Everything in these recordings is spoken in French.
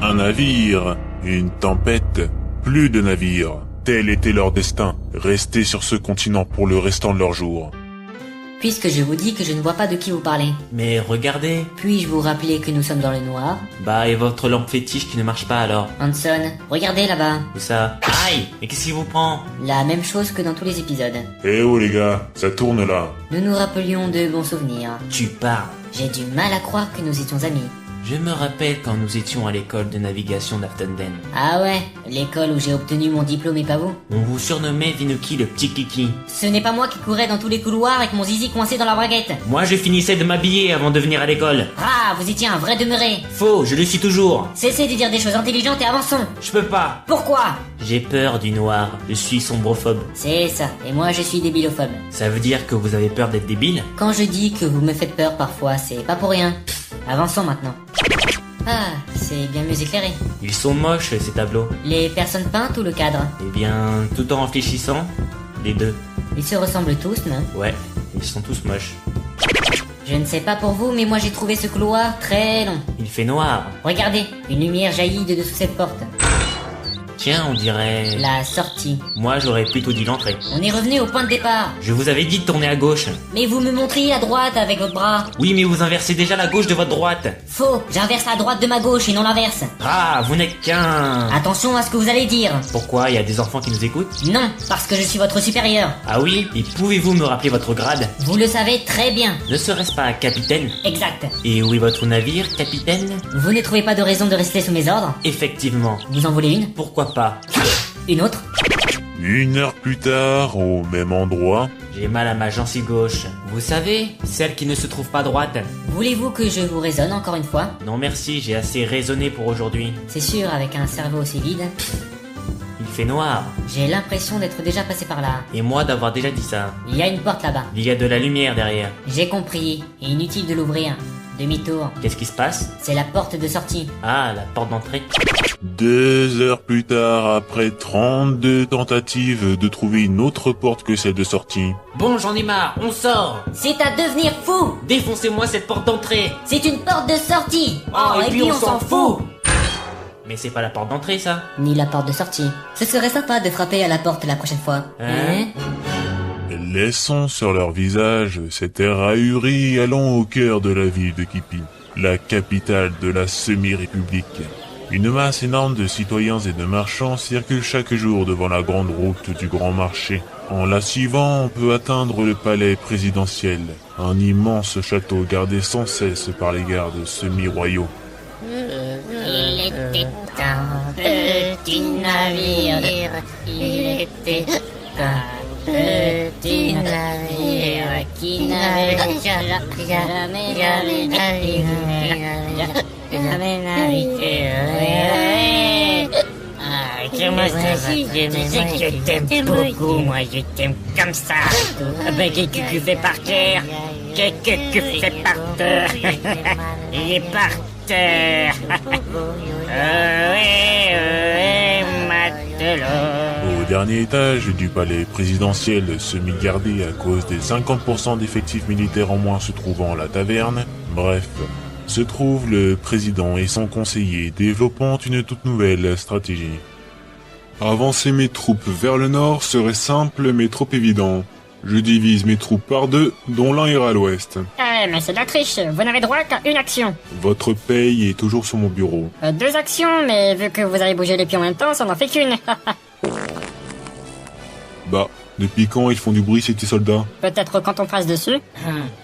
Un navire, une tempête, plus de navires. Tel était leur destin, rester sur ce continent pour le restant de leurs jours. Puisque je vous dis que je ne vois pas de qui vous parlez, Mais regardez. puis-je vous rappeler que nous sommes dans le noir? Bah, et votre lampe fétiche qui ne marche pas alors? Hanson, regardez là-bas. Où ça? Aïe! Mais qu'est-ce qui vous prend? La même chose que dans tous les épisodes. Eh oh les gars, ça tourne là. Nous nous rappelions de bons souvenirs. Tu parles. J'ai du mal à croire que nous étions amis. Je me rappelle quand nous étions à l'école de navigation d'Aftenden. Ah ouais, l'école où j'ai obtenu mon diplôme et pas vous. On vous surnommait Vinuki le petit kiki. Ce n'est pas moi qui courais dans tous les couloirs avec mon zizi coincé dans la braguette. Moi, je finissais de m'habiller avant de venir à l'école. Ah, vous étiez un vrai demeuré. Faux, je le suis toujours. Cessez de dire des choses intelligentes et avançons. Je peux pas. Pourquoi? J'ai peur du noir. Je suis sombrophobe. C'est ça, et moi je suis débilophobe. Ça veut dire que vous avez peur d'être débile? Quand je dis que vous me faites peur parfois, c'est pas pour rien. Avançons maintenant. Ah, c'est bien mieux éclairé. Ils sont moches, ces tableaux. Les personnes peintes ou le cadre? Eh bien, tout en réfléchissant, les deux. Ils se ressemblent tous, non? Ouais, ils sont tous moches. Je ne sais pas pour vous, mais moi j'ai trouvé ce couloir très long. Il fait noir. Regardez, une lumière jaillit de dessous cette porte. Tiens, on dirait... La sortie. Moi, j'aurais plutôt dit l'entrée. On est revenu au point de départ. Je vous avais dit de tourner à gauche. Mais vous me montriez à droite avec votre bras. Oui, mais vous inversez déjà la gauche de votre droite. Faux, j'inverse la droite de ma gauche et non l'inverse. Ah, vous n'êtes qu'un... Attention à ce que vous allez dire. Pourquoi, il y a des enfants qui nous écoutent? Non, parce que je suis votre supérieur. Ah oui? Et pouvez-vous me rappeler votre grade? Vous le savez très bien. Ne serait-ce pas capitaine? Exact. Et où est votre navire, capitaine? Vous ne trouvez pas de raison de rester sous mes ordres? Effectivement. Vous en voulez une? Pourquoi pas? Une autre? 1 heure plus tard, au même endroit. J'ai mal à ma gencive gauche. Vous savez, celle qui ne se trouve pas droite. Voulez-vous que je vous raisonne encore une fois? Non merci, j'ai assez raisonné pour aujourd'hui. C'est sûr, avec un cerveau aussi vide. Il fait noir. J'ai l'impression d'être déjà passé par là. Et moi d'avoir déjà dit ça. Il y a une porte là-bas. Il y a de la lumière derrière. J'ai compris. Et inutile de l'ouvrir. Demi-tour. Qu'est-ce qui se passe? C'est la porte de sortie. Ah, la porte d'entrée. 2 heures plus tard, après 32 tentatives de trouver une autre porte que celle de sortie. Bon, j'en ai marre, on sort. C'est à devenir fou! Défoncez-moi cette porte d'entrée. C'est une porte de sortie! Oh, et puis on s'en fout. Mais c'est pas la porte d'entrée, ça. Ni la porte de sortie. Ce serait sympa de frapper à la porte la prochaine fois. Hein? Laissant sur leur visage cet air ahuri allant au cœur de la ville de Kipi, la capitale de la semi-république. Une masse énorme de citoyens et de marchands circule chaque jour devant la grande route du Grand Marché. En la suivant, on peut atteindre le palais présidentiel, un immense château gardé sans cesse par les gardes semi-royaux. Il était un petit navire, il était un petit navire qui n'avait jamais navigué. Comment ça va? Je t'aime beaucoup, moi je t'aime comme ça. Ben qu'est-ce que tu fais par terre? Qu'est-ce que tu fais par terre? Il est par terre. Oui, matelot. Au dernier étage du palais présidentiel semi-gardé à cause des 50% d'effectifs militaires en moins se trouvant à la taverne, bref, se trouve le président et son conseiller développant une toute nouvelle stratégie. Avancer mes troupes vers le nord serait simple mais trop évident. Je divise mes troupes par 2, dont l'un ira à l'ouest. Mais c'est de la triche, vous n'avez droit qu'à une action. Votre paye est toujours sur mon bureau. 2 actions, mais vu que vous avez bougé les pieds en même temps, ça n'en fait qu'une. Bah, depuis quand ils font du bruit ces petits soldats? Peut-être quand on passe dessus.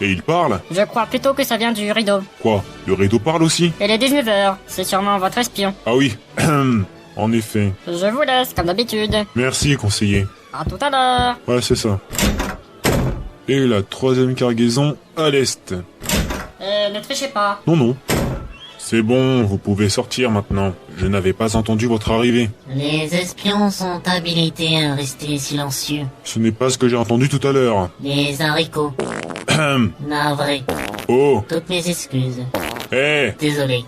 Et ils parlent? Je crois plutôt que ça vient du rideau. Quoi? Le rideau parle aussi? Il est 19h, c'est sûrement votre espion. Ah oui, en effet. Je vous laisse, comme d'habitude. Merci, conseiller. À tout à l'heure. Ouais, c'est ça. Et la 3e cargaison à l'est. Ne trichez pas. Non, non. C'est bon, vous pouvez sortir maintenant. Je n'avais pas entendu votre arrivée. Les espions sont habilités à rester silencieux. Ce n'est pas ce que j'ai entendu tout à l'heure. Les haricots. Navré. Oh, Toutes mes excuses. hé, Désolé.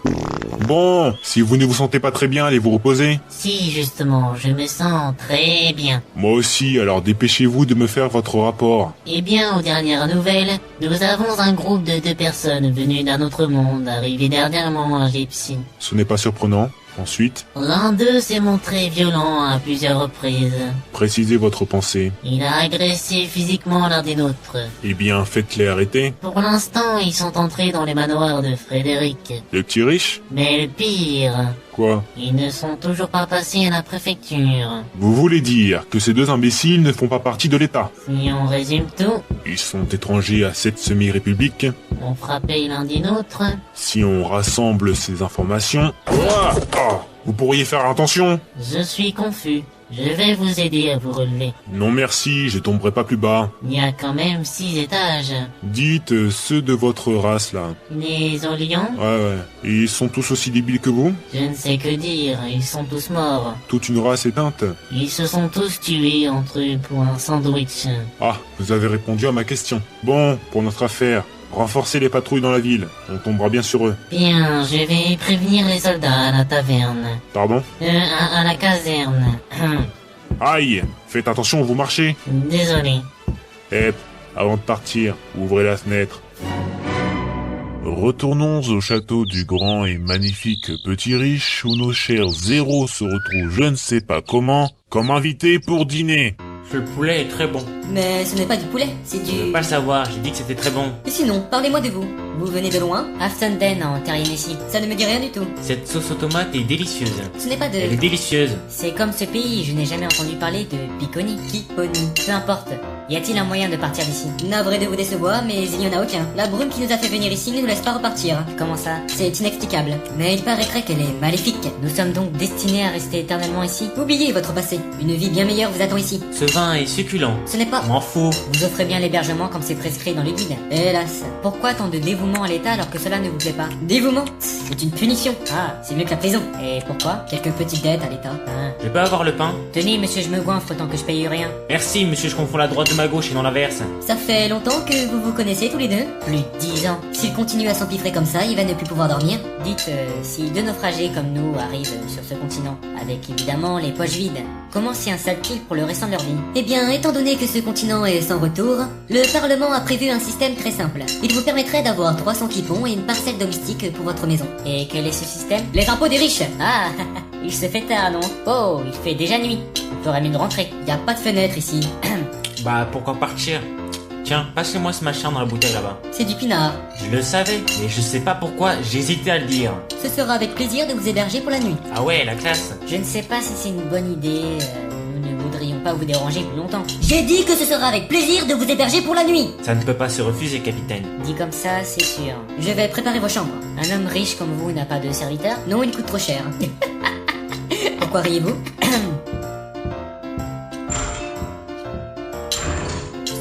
bon, si vous ne vous sentez pas très bien, allez vous reposer. Si, justement, je me sens très bien. Moi aussi, alors dépêchez-vous de me faire votre rapport. Eh bien, aux dernières nouvelles, nous avons un groupe de 2 personnes venues d'un autre monde, arrivées dernièrement à Gypsy. Ce n'est pas surprenant. Ensuite, L'un d'eux s'est montré violent à plusieurs reprises. précisez votre pensée. Il a agressé physiquement l'un des nôtres. Eh bien, faites-les arrêter. Pour l'instant, ils sont entrés dans les manoirs de Frédéric. Le petit riche? Mais le pire, Quoi? ils ne sont toujours pas passés à la préfecture. Vous voulez dire que ces deux imbéciles ne font pas partie de l'État? Si on résume tout, Ils sont étrangers à cette semi-république. on frappait l'un des nôtres. Si on rassemble ces informations... Ouah Ah Vous pourriez faire attention? Je suis confus. Je vais vous aider à vous relever. Non merci, je tomberai pas plus bas. Il y a quand même 6 étages. Dites ceux de votre race, là. Les Olions, Ouais. Ils sont tous aussi débiles que vous? je ne sais que dire, ils sont tous morts. Toute une race éteinte? Ils se sont tous tués entre eux pour un sandwich. Ah, vous avez répondu à ma question. Bon, pour notre affaire, renforcez les patrouilles dans la ville. On tombera bien sur eux. Bien, je vais prévenir les soldats à la taverne. Pardon? À la caserne. Aïe! Faites attention, vous marchez. Désolé. Avant de partir, ouvrez la fenêtre. Retournons au château du grand et magnifique petit riche où nos chers zéros se retrouvent je ne sais pas comment, comme invités pour dîner. Ce poulet est très bon. Mais ce n'est pas du poulet, c'est Je veux du... pas le savoir, j'ai dit que c'était très bon. Et sinon, parlez-moi de vous. Vous venez de loin? Afton en Terrier-Messi. Ça ne me dit rien du tout. Cette sauce aux tomates est délicieuse. Ce n'est pas de... Elle est délicieuse. C'est comme ce pays, je n'ai jamais entendu parler de Piconi. Piconi. Peu importe. Y a-t-il un moyen de partir d'ici? Navré de vous décevoir, mais il n'y en a aucun. La brume qui nous a fait venir ici ne nous laisse pas repartir. Comment ça? C'est inexplicable. Mais il paraîtrait qu'elle est maléfique. Nous sommes donc destinés à rester éternellement ici. Oubliez votre passé. Une vie bien meilleure vous attend ici. Ce vin est succulent. Ce n'est pas... M'en fous. Vous offrez bien l'hébergement comme c'est prescrit dans le guide. Hélas, pourquoi tant de dévouement à l'État alors que cela ne vous plaît pas? Dévouement? C'est une punition. Ah, c'est mieux que la prison. Et pourquoi? Quelques petites dettes à l'État. Hein. Je peux avoir le pain? Tenez, monsieur, je me goinfre tant que je paye rien. Merci, monsieur, je confonds la droite de ma gauche et non l'inverse. Ça fait longtemps que vous vous connaissez tous les deux? Plus de 10 ans. S'il continue à s'empiffrer comme ça, il va ne plus pouvoir dormir. Dites, si deux naufragés comme nous arrivent sur ce continent, avec évidemment les poches vides, comment s'y installent-ils pour le restant de leur vie? Eh bien, étant donné que ce continent est sans retour, le Parlement a prévu un système très simple. Il vous permettrait d'avoir 300 quipons et une parcelle domestique pour votre maison. Et quel est ce système? Les impôts des riches. Ah, il se fait tard, non? Oh, il fait déjà nuit. On ferait mieux de rentrer. Y a pas de fenêtre ici. Bah, pourquoi partir? Tiens, passez-moi ce machin dans la bouteille là-bas. C'est du pinard. Je le savais, mais je sais pas pourquoi j'hésitais à le dire. Ce sera avec plaisir de vous héberger pour la nuit. Ah ouais, la classe. Je ne sais pas si c'est une bonne idée. Nous ne voudrions pas vous déranger plus longtemps. J'ai dit que ce sera avec plaisir de vous héberger pour la nuit. Ça ne peut pas se refuser, capitaine. Dit comme ça, c'est sûr. Je vais préparer vos chambres. Un homme riche comme vous n'a pas de serviteur? Non, il coûte trop cher. Pourquoi riez-vous?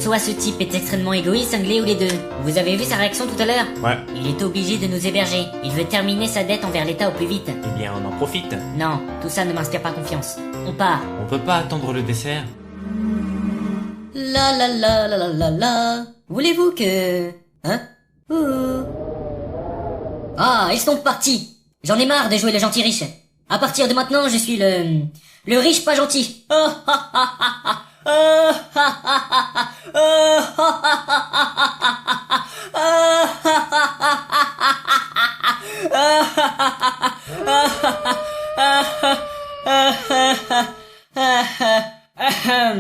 Soit ce type est extrêmement égoïste, cinglé ou les deux. Vous avez vu sa réaction tout à l'heure? Ouais. Il est obligé de nous héberger. Il veut terminer sa dette envers l'État au plus vite. Eh bien, on en profite. Non, tout ça ne m'inspire pas confiance. On part. On peut pas attendre le dessert. La la la la la la la. Voulez-vous que... Hein? Ouh. Ah, ils sont partis. J'en ai marre de jouer le gentil riche. À partir de maintenant, je suis le riche pas gentil. Oh, ha, ha, ha, ha. Oh, ha, ha, ha, ha. Oh, ha, ha, ha, ha, ha. Oh, ha, ha, ha, ha, ha. Oh, ha, ha, ha, ha. Ah, ah, ah, ah, ah, ah, ah.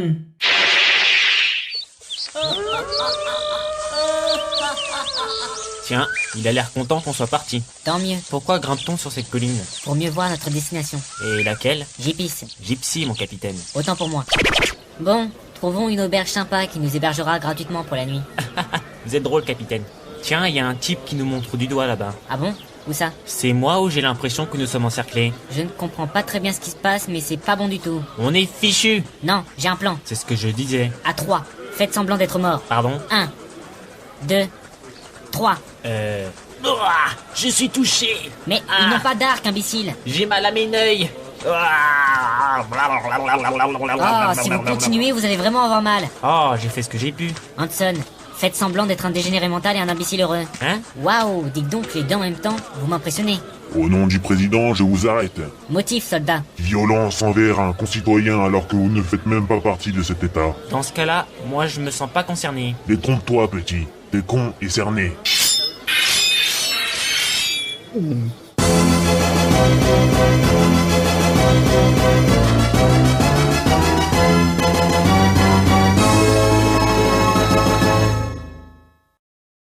Tiens, il a l'air content qu'on soit parti. Tant mieux, Pourquoi grimpe-t-on sur cette colline? pour mieux voir notre destination. Et laquelle? J'y pisse. Gypsy, mon capitaine. Autant pour moi. Bon, trouvons une auberge sympa qui nous hébergera gratuitement pour la nuit. Vous êtes drôle, capitaine. Tiens, il y a un type qui nous montre du doigt là-bas. Ah bon? Où ça? C'est moi ou j'ai l'impression que nous sommes encerclés? Je ne comprends pas très bien ce qui se passe, mais c'est pas bon du tout. On est fichus. Non, j'ai un plan. C'est ce que je disais. À 3. Faites semblant d'être mort. Pardon? 1, 2, 3. Ouah, je suis touché. Mais ils n'ont pas d'arc, imbécile. J'ai mal à mes œils. Oh, si vous continuez, vous allez vraiment avoir mal. Oh, j'ai fait ce que j'ai pu. Hanson, faites semblant d'être un dégénéré mental et un imbécile heureux. Hein? Waouh, dites donc les deux en même temps, vous m'impressionnez. Au nom du président, je vous arrête. Motif, soldat. Violence envers un concitoyen alors que vous ne faites même pas partie de cet état. Dans ce cas-là, moi je me sens pas concerné. Détrompe-toi, petit. T'es con et cerné.